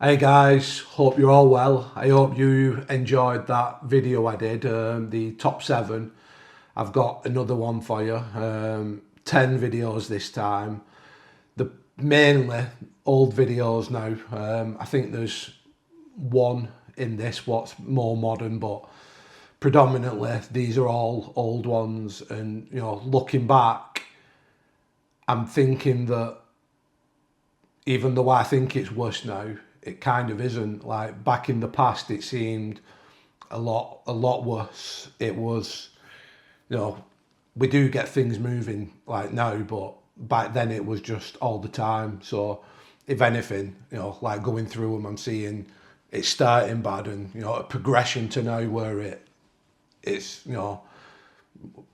Hey guys, hope you're all well. I hope you enjoyed that video I did, the top 7. I've got another one for you, 10 videos this time. The mainly old videos now. I think there's one in this what's more modern, but predominantly these are all old ones. And looking back, I'm thinking that even though I think it's worse now, it kind of isn't. Like back in the past, it seemed a lot worse. It was, you know, we do get things moving like now, but back then it was just all the time. So if anything, like going through them, I'm seeing it starting bad and a progression to now where it's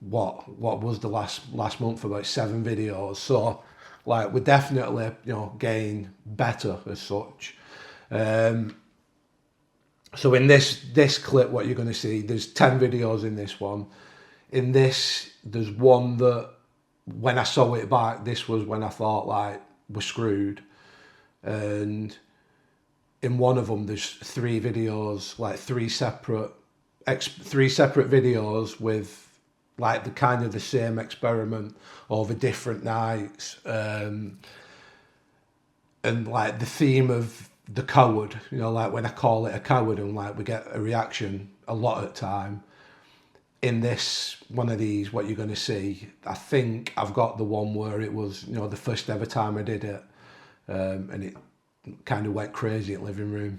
what was the last month, about 7 videos. So like we're definitely getting better as such. So in this clip, what you're going to see, there's 10 videos in this one. In this, there's one that when I saw it back, this was when I thought like we're screwed. And in one of them, there's 3 videos, like three separate videos with like the kind of the same experiment over different nights. And like the theme of the coward, like when I call it a coward and like we get a reaction a lot of the time. In this one of these, what you're going to see, I think I've got the one where it was the first ever time I did it, and it kind of went crazy in the living room.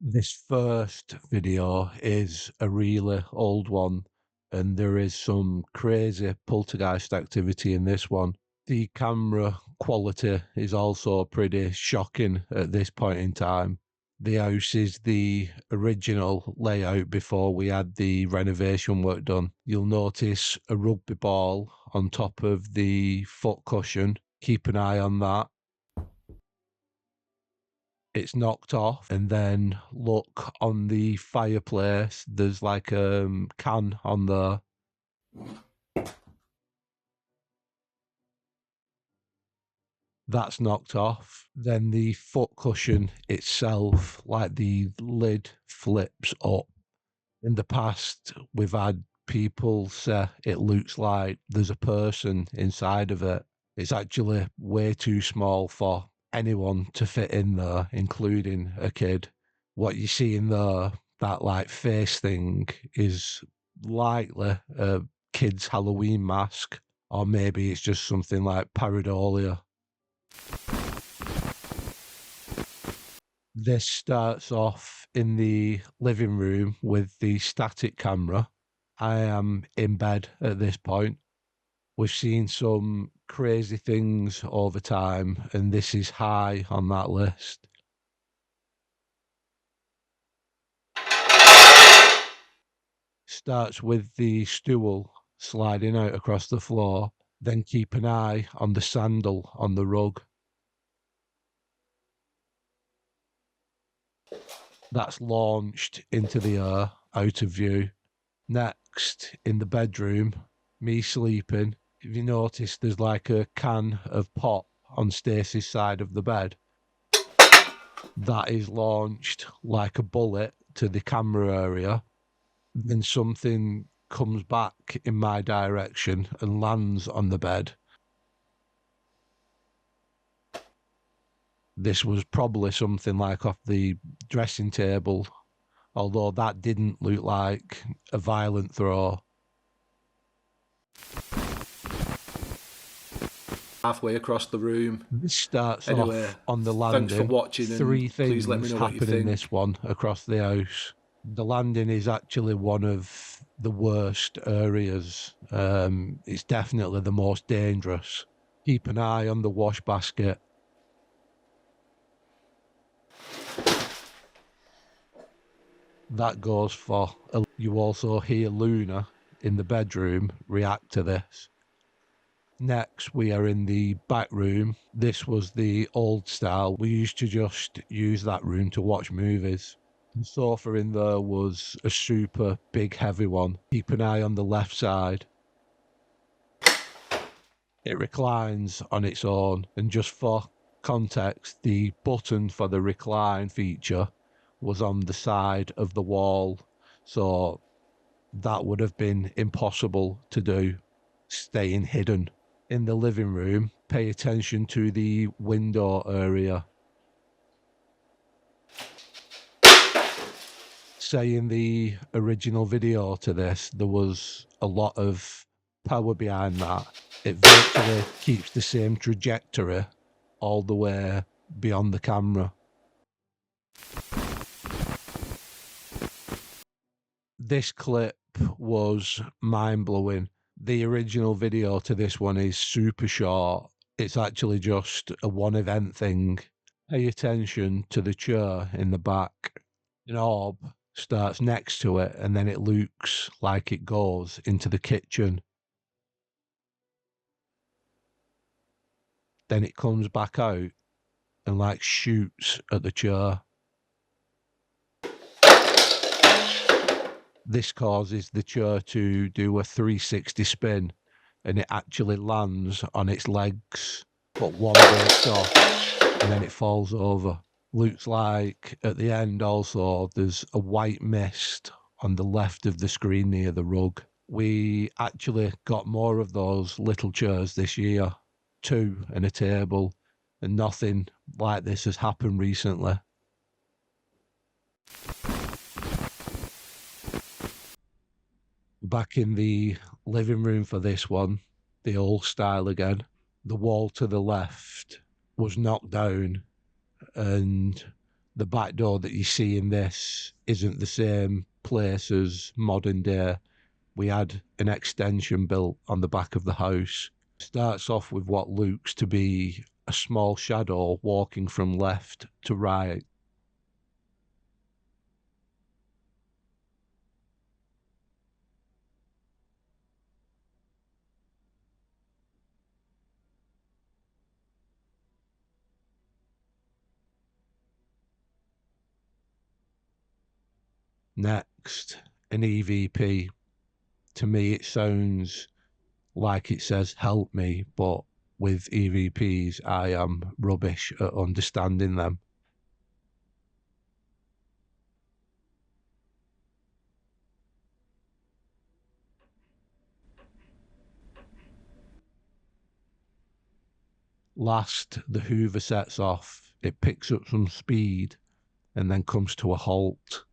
This first video is a really old one, and there is some crazy poltergeist activity in this one. The camera quality is also pretty shocking at this point in time. The house is the original layout before we had the renovation work done. You'll notice a rugby ball on top of the foot cushion. Keep an eye on that. It's knocked off, and then look on the fireplace, there's like a can on there. That's knocked off. Then the foot cushion itself, like the lid flips up. In the past, we've had people say it looks like there's a person inside of it. It's actually way too small for anyone to fit in there, including a kid. What you see in there, that like face thing, is likely a kid's Halloween mask, or maybe it's just something like pareidolia. This starts off in the living room with the static camera. I am in bed at this point. We've seen some crazy things over time, and this is high on that list. Starts with the stool sliding out across the floor, then keep an eye on the sandal on the rug. That's launched into the air, out of view. Next, in the bedroom, me sleeping. If you notice, there's like a can of pop on Stacey's side of the bed. That is launched like a bullet to the camera area. Then something comes back in my direction and lands on the bed. This was probably something like off the dressing table, although that didn't look like a violent throw. Halfway across the room. This starts off on the landing. Thanks for watching. 3 things happen in this one across the house. The landing is actually one of the worst areas. It's definitely the most dangerous. Keep an eye on the wash basket. That goes for. You also hear Luna in the bedroom react to this. Next, we are in the back room. This was the old style. We used to just use that room to watch movies. The sofa in there was a super big, heavy one. Keep an eye on the left side. It reclines on its own, and just for context, the button for the recline feature was on the side of the wall, so that would have been impossible to do, staying hidden. In the living room, pay attention to the window area. Say in the original video to this, there was a lot of power behind that. It virtually keeps the same trajectory all the way beyond the camera. This clip was mind-blowing. The original video to this one is super short. It's actually just a one event thing. Pay attention to the chair in the back. An orb starts next to it, and then it looks like it goes into the kitchen. Then it comes back out and like shoots at the chair. This causes the chair to do a 360 spin, and it actually lands on its legs, but one breaks off and then it falls over. Looks like at the end also there's a white mist on the left of the screen near the rug. We actually got more of those little chairs this year, 2 and a table, and nothing like this has happened recently. Back in the living room for this one, the old style again, the wall to the left was knocked down, and the back door that you see in this isn't the same place as modern day. We had an extension built on the back of the house. Starts off with what looks to be a small shadow walking from left to right. Next, an EVP. To me, it sounds like it says help me, but with EVPs, I am rubbish at understanding them. Last, the Hoover sets off. It picks up some speed and then comes to a halt.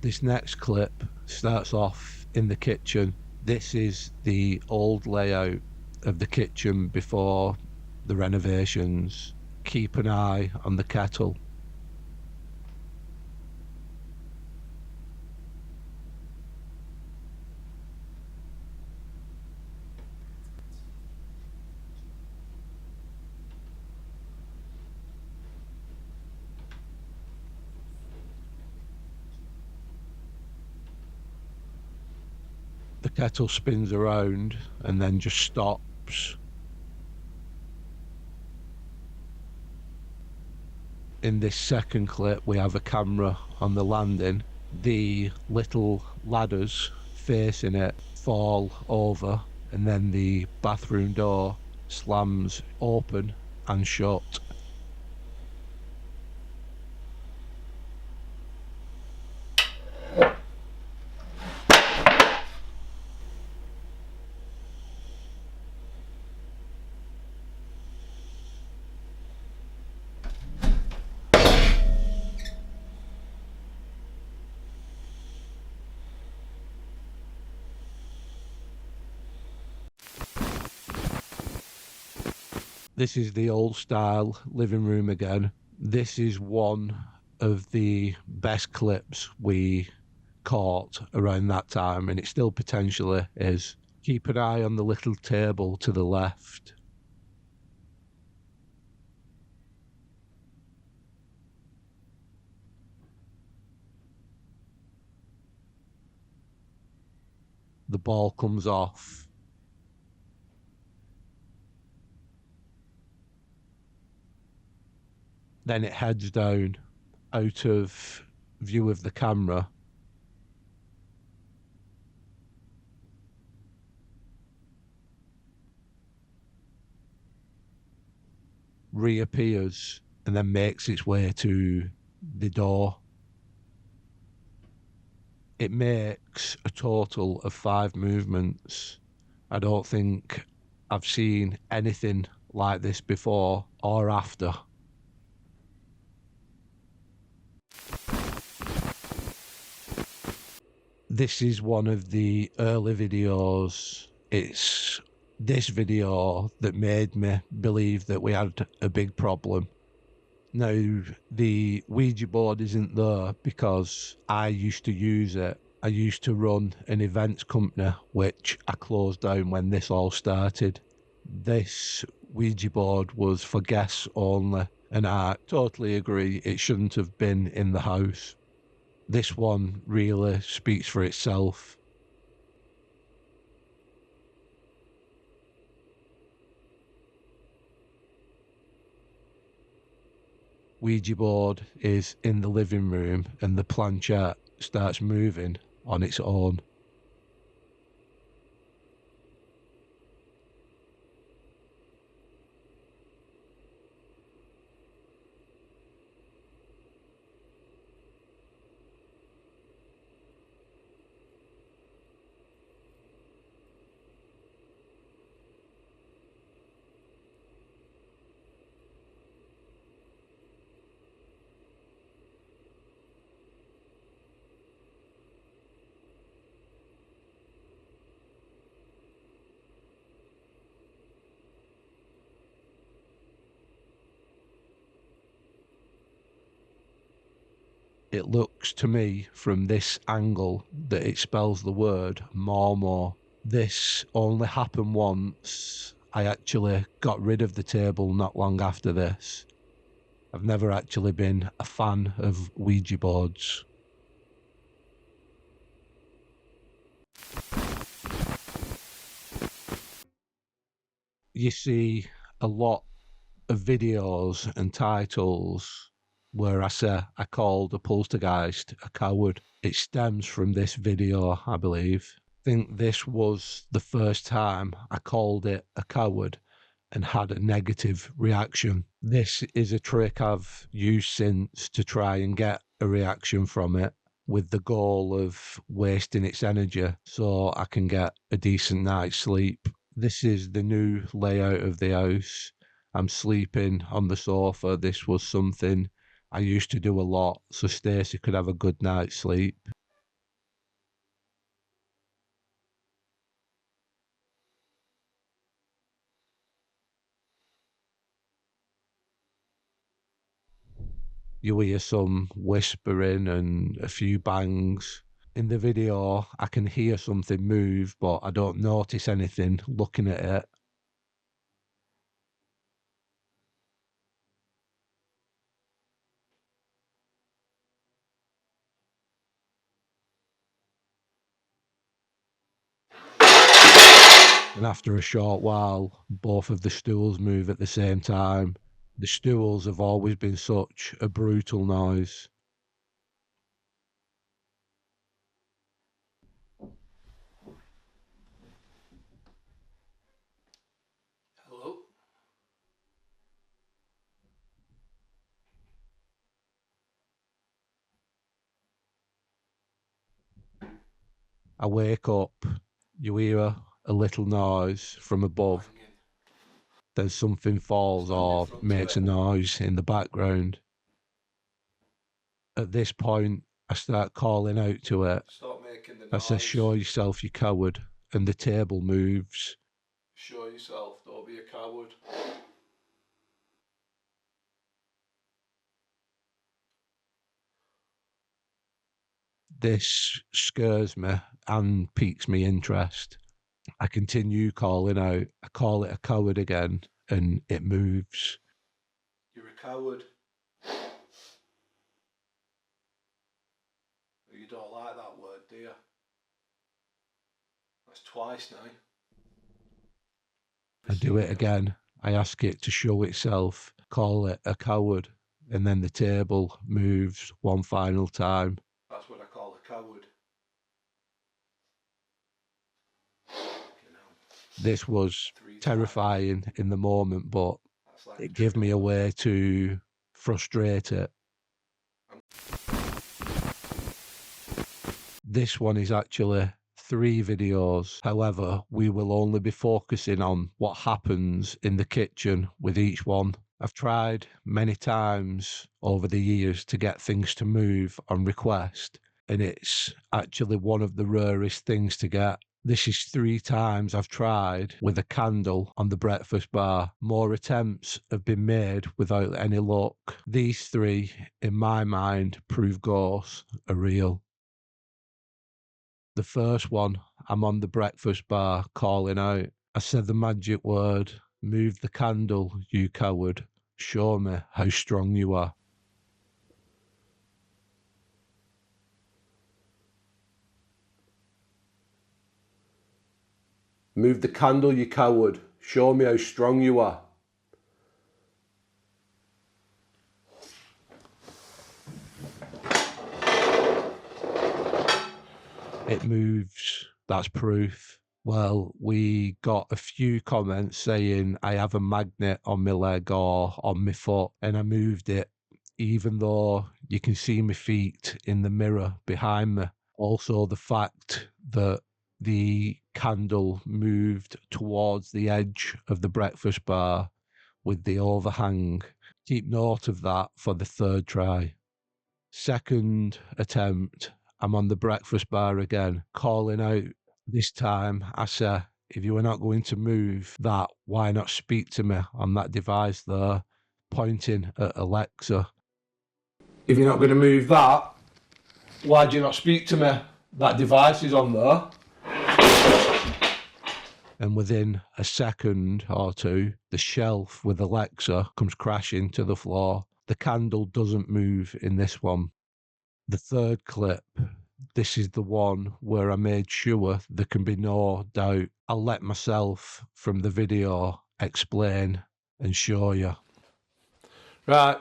This next clip starts off in the kitchen. This is the old layout of the kitchen before the renovations. Keep an eye on the kettle. The kettle spins around and then just stops. In this second clip, we have a camera on the landing. The little ladders facing it fall over, and then the bathroom door slams open and shut. This is the old style living room again. This is one of the best clips we caught around that time, and it still potentially is. Keep an eye on the little table to the left. The ball comes off. Then it heads down out of view of the camera. Reappears and then makes its way to the door. It makes a total of 5 movements. I don't think I've seen anything like this before or after. This is one of the early videos. It's this video that made me believe that we had a big problem. Now, the Ouija board isn't there because I used to use it. I used to run an events company, which I closed down when this all started. This Ouija board was for guests only, and I totally agree it shouldn't have been in the house. This one really speaks for itself. Ouija board is in the living room and the planchette starts moving on its own. It looks to me from this angle that it spells the word more. This only happened once. I actually got rid of the table not long after this. I've never actually been a fan of Ouija boards. You see a lot of videos and titles where I say I called a poltergeist a coward. It stems from this video, I believe. I think this was the first time I called it a coward and had a negative reaction. This is a trick I've used since to try and get a reaction from it, with the goal of wasting its energy so I can get a decent night's sleep. This is the new layout of the house. I'm sleeping on the sofa. This was something I used to do a lot so Stacey could have a good night's sleep. You hear some whispering and a few bangs. In the video, I can hear something move, but I don't notice anything looking at it. And after a short while, both of the stools move at the same time. The stools have always been such a brutal noise. Hello? I wake up, you hear a little noise from above. Then something falls or makes a noise in the background. At this point, I start calling out to it. Stop making the noise. I say, show yourself, you coward. And the table moves. Show yourself, don't be a coward. This scares me and piques me interest. I continue calling out. I call it a coward again, and it moves. You're a coward. You don't like that word, do you? That's twice now. I do it again. I ask it to show itself. Call it a coward. and then the table moves one final time. That's what I call a coward. This was 3 times. terrifying in the moment, but That's like it gave me a way to frustrate it. This one is actually 3 videos. However, we will only be focusing on what happens in the kitchen with each one. I've tried many times over the years to get things to move on request, and it's actually one of the rarest things to get. This is 3 times I've tried with a candle on the breakfast bar. More attempts have been made without any luck. These 3, in my mind, prove ghosts are real. The first one, I'm on the breakfast bar calling out. I said the magic word, move the candle, you coward. Show me how strong you are. Move the candle, you coward. Show me how strong you are. It moves. That's proof. Well, we got a few comments saying I have a magnet on my leg or on my foot, and I moved it, even though you can see my feet in the mirror behind me. Also, the fact that the candle moved towards the edge of the breakfast bar with the overhang. Keep note of that for the 3rd try. Second attempt, I'm on the breakfast bar again, calling out. This time I say, if you are not going to move that, why not speak to me on that device there, pointing at Alexa. If you're not going to move that, why do you not speak to me? That device is on there. And within a second or two, the shelf with Alexa comes crashing to the floor. The candle doesn't move in this one. The 3rd clip, this is the one where I made sure there can be no doubt. I'll let myself from the video explain and show you. Right,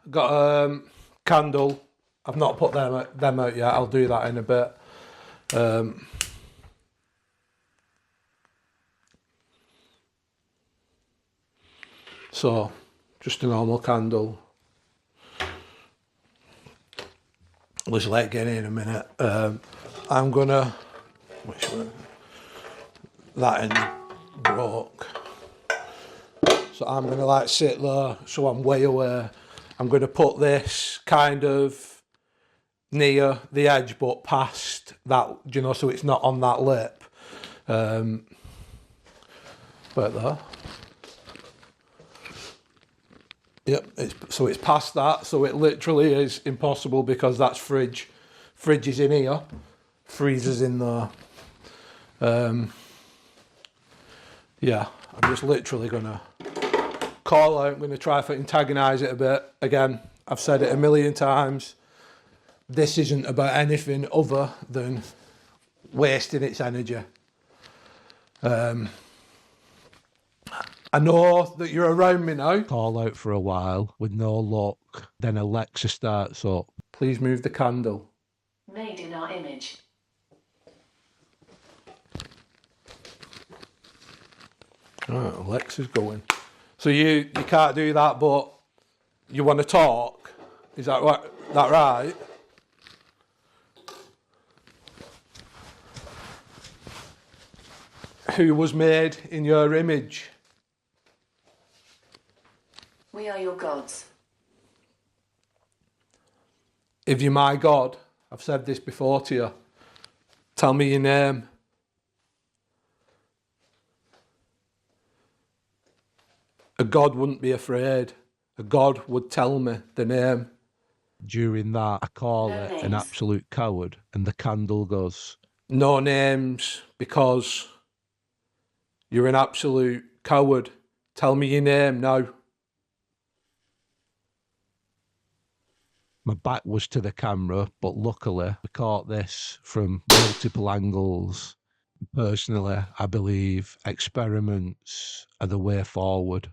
got a candle. I've not put them out yet. I'll do that in a bit. So, just a normal candle. Let's let it get in a minute. I'm gonna, which one? That end broke. So I'm gonna like sit there, so I'm way away. I'm gonna put this kind of near the edge, but past that, you know, so it's not on that lip. Right there. Yep, so it's past that, so it literally is impossible because that's fridge. Fridge is in here, freezer's in there. Yeah, I'm just literally gonna call out, I'm gonna try to antagonise it a bit. Again, I've said it a million times, this isn't about anything other than wasting its energy. I know that you're around me now. Call out for a while with no luck. Then Alexa starts up. Please move the candle. Made in our image. Right, Alexa's going. So you can't do that, but you want to talk? Is that right? Who was made in your image? We are your gods. If you're my God, I've said this before to you, tell me your name. A God wouldn't be afraid. A God would tell me the name. During that, I call No it names. an absolute coward, and the candle goes, no names, because you're an absolute coward. Tell me your name now. My back was to the camera, but luckily we caught this from multiple angles. Personally, I believe experiments are the way forward.